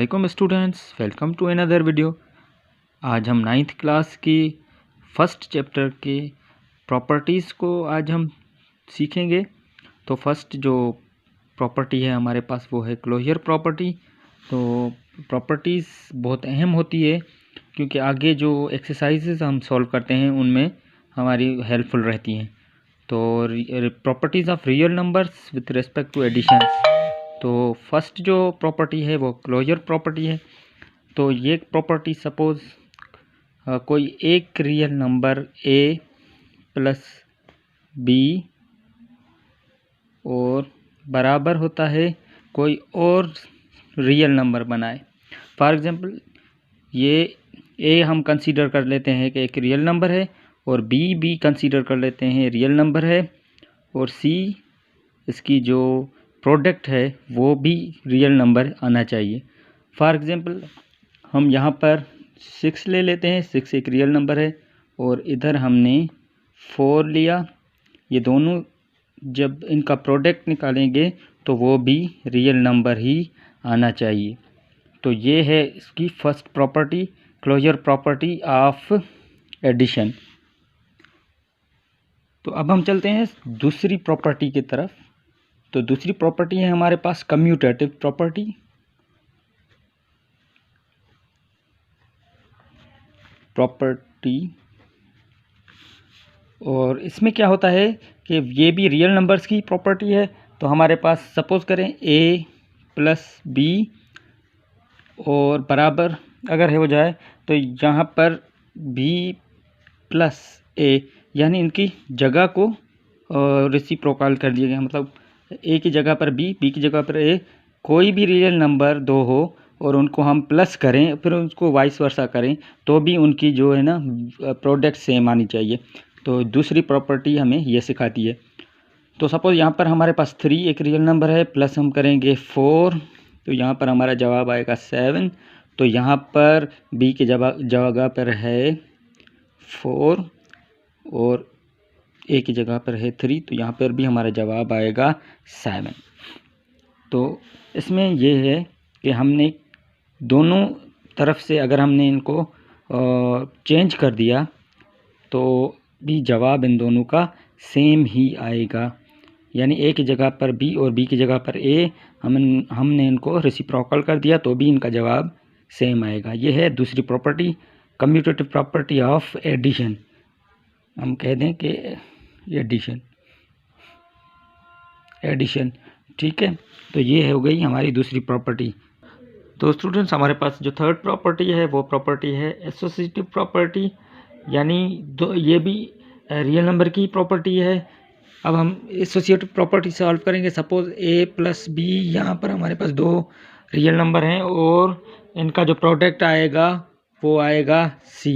अस्सलामुअलैकुम students, welcome to another video. आज हम 9th क्लास की फर्स्ट चैप्टर के प्रॉपर्टीज़ को आज हम सीखेंगे। तो फर्स्ट जो प्रॉपर्टी है हमारे पास वो है क्लोजर प्रॉपर्टी। तो प्रॉपर्टीज़ बहुत अहम होती है क्योंकि आगे जो एक्सरसाइजेज हम सॉल्व करते हैं उनमें हमारी हेल्पफुल रहती हैं। तो properties of real numbers with respect to addition. तो फर्स्ट जो प्रॉपर्टी है वो क्लोजर प्रॉपर्टी है। तो ये प्रॉपर्टी सपोज़ कोई एक real number a plus B और बराबर होता है कोई और रियल नंबर बनाए। फॉर एग्ज़ाम्पल ये a हम कंसीडर कर लेते हैं कि एक रियल नंबर है और b कंसीडर कर लेते हैं रियल नंबर है और c इसकी जो प्रोडक्ट है वो भी रियल नंबर आना चाहिए। फॉर एग्ज़ाम्पल हम यहाँ पर 6 ले लेते हैं। 6 एक रियल नंबर है और इधर हमने 4 लिया। ये दोनों जब इनका प्रोडक्ट निकालेंगे तो वो भी रियल नंबर ही आना चाहिए। तो ये है इसकी first property, closure property of addition. तो अब हम चलते हैं दूसरी प्रॉपर्टी की तरफ। तो दूसरी प्रॉपर्टी है हमारे पास कम्यूटेटिव प्रॉपर्टी। और इसमें क्या होता है कि ये भी रियल नंबर्स की प्रॉपर्टी है। तो हमारे पास सपोज़ करें a प्लस बी और बराबर अगर हो जाए तो यहाँ पर b प्लस a यानी इनकी जगह को रेसिप्रोकल कर दिया गया। मतलब a की जगह पर b की जगह पर a, कोई भी रियल नंबर दो हो और उनको हम प्लस करें फिर उसको वाइस वर्सा करें तो भी उनकी जो है ना प्रोडक्ट सेम आनी चाहिए। तो दूसरी प्रॉपर्टी हमें ये सिखाती है। तो सपोज़ यहाँ पर हमारे पास 3 एक रियल नंबर है प्लस हम करेंगे 4 तो यहाँ पर हमारा जवाब आएगा 7। तो यहाँ पर b की जगह पर है 4 और a की जगह पर है 3 तो यहाँ पर भी हमारा जवाब आएगा 7। तो इसमें ये है कि हमने दोनों तरफ से अगर हमने इनको चेंज कर दिया तो भी जवाब इन दोनों का सेम ही आएगा। यानी a की जगह पर b और b की जगह पर a हमने इनको रेसिप्रोकल कर दिया तो भी इनका जवाब सेम आएगा। ये है दूसरी प्रॉपर्टी, कम्यूटेटिव प्रॉपर्टी ऑफ एडिशन। हम कह दें कि एडिशन ठीक है। तो ये हो गई हमारी दूसरी प्रॉपर्टी। तो स्टूडेंट्स हमारे पास जो थर्ड प्रॉपर्टी है वो प्रॉपर्टी है एसोसिएटिव प्रॉपर्टी। यानी ये भी रियल नंबर की प्रॉपर्टी है। अब हम एसोसिएटिव प्रॉपर्टी सॉल्व करेंगे। सपोज़ a प्लस बी, यहाँ पर हमारे पास दो रियल नंबर हैं और इनका जो प्रोडक्ट आएगा वो आएगा c।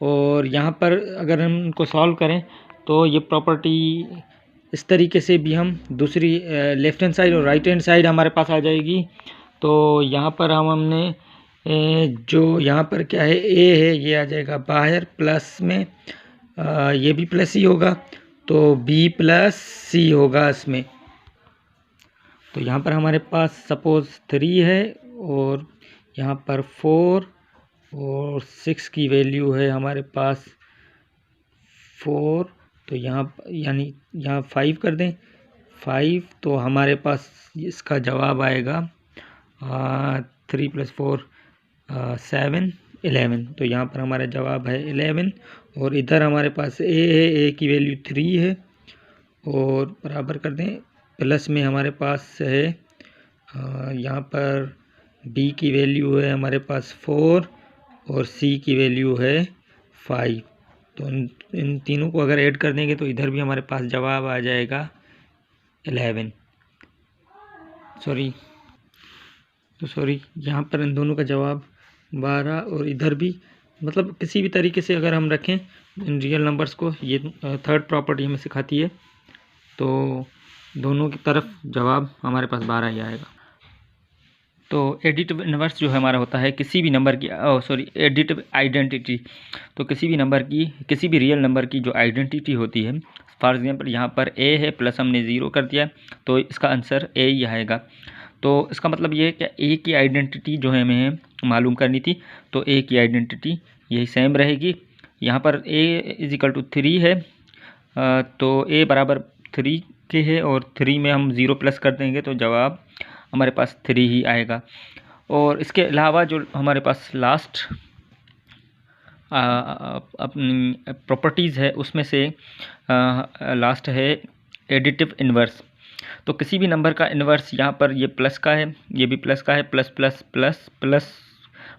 और यहाँ पर अगर हम इनको सॉल्व करें तो ये प्रॉपर्टी इस तरीके से भी हम दूसरी लेफ़्ट हैंड साइड और राइट हैंड साइड हमारे पास आ जाएगी। तो यहाँ पर हमने जो यहाँ पर क्या है a है ये आ जाएगा बाहर प्लस में, ये भी प्लस ही होगा तो b प्लस c होगा इसमें। तो यहाँ पर हमारे पास सपोज़ 3 है और यहाँ पर 4 और 6 की वैल्यू है हमारे पास 4। तो यहाँ यानी यहाँ 5 कर दें 5 तो हमारे पास इसका जवाब आएगा 3 + 4 7 11। तो यहाँ पर हमारा जवाब है 11 और इधर हमारे पास a है, a की वैल्यू 3 है और बराबर कर दें प्लस में हमारे पास है यहाँ पर b की वैल्यू है हमारे पास 4 और c की वैल्यू है 5। तो इन तीनों को अगर ऐड कर देंगे तो इधर भी हमारे पास जवाब आ जाएगा 11। सॉरी यहाँ पर इन दोनों का जवाब 12 और इधर भी, मतलब किसी भी तरीके से अगर हम रखें इन रियल नंबर्स को, ये थर्ड प्रॉपर्टी हमें सिखाती है। तो दोनों की तरफ जवाब हमारे पास 12 ही आएगा। तो एडिटिव इनवर्स जो है हमारा होता है किसी भी नंबर की एडिटिव आइडेंटिटी। तो किसी भी नंबर की, किसी भी रियल नंबर की जो आइडेंटिटी होती है। फॉर एग्जांपल यहाँ पर a है प्लस हमने 0 कर दिया तो इसका आंसर a ही आएगा। तो इसका मतलब ये है कि ए की आइडेंटिटी जो है हमें मालूम करनी थी, तो ए की आइडेंटिटी यही सेम रहेगी। यहाँ पर ए इज इक्वल टू 3 है, तो ए बराबर 3 के है और 3 में हम 0 प्लस कर देंगे तो जवाब हमारे पास 3 ही आएगा। और इसके अलावा जो हमारे पास लास्ट अपनी प्रॉपर्टीज़ है उसमें से लास्ट है एडिटिव इन्वर्स। तो किसी भी नंबर का इन्वर्स यहाँ पर ये प्लस का है, ये भी प्लस का है, plus plus plus plus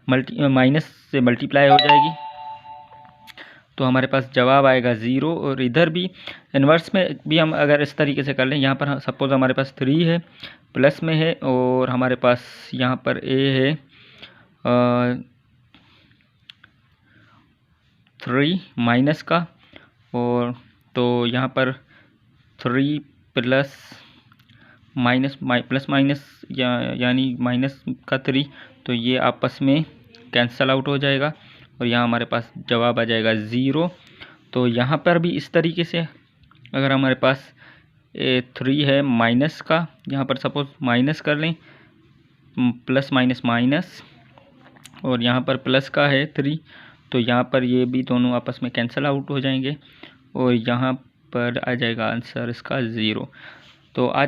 minus से मल्टीप्लाई हो जाएगी, तो हमारे पास जवाब आएगा 0। और इधर भी इन्वर्स में भी हम अगर इस तरीके से कर लें, यहाँ पर सपोज़ हमारे पास 3 है, प्लस में है और हमारे पास यहाँ पर ए है 3 माइनस का, और तो यहाँ पर 3 प्लस माइनस प्लस माइनस यानी माइनस का 3, तो ये आपस में कैंसल आउट हो जाएगा और यहाँ हमारे पास जवाब आ जाएगा 0। तो यहाँ पर भी इस तरीके से अगर हमारे पास 3 है माइनस का, यहाँ पर सपोज माइनस कर लें, प्लस माइनस माइनस, और यहाँ पर प्लस का है 3, तो यहाँ पर ये भी दोनों आपस में कैंसल आउट हो जाएंगे और यहाँ पर आ जाएगा आंसर इसका 0। तो आज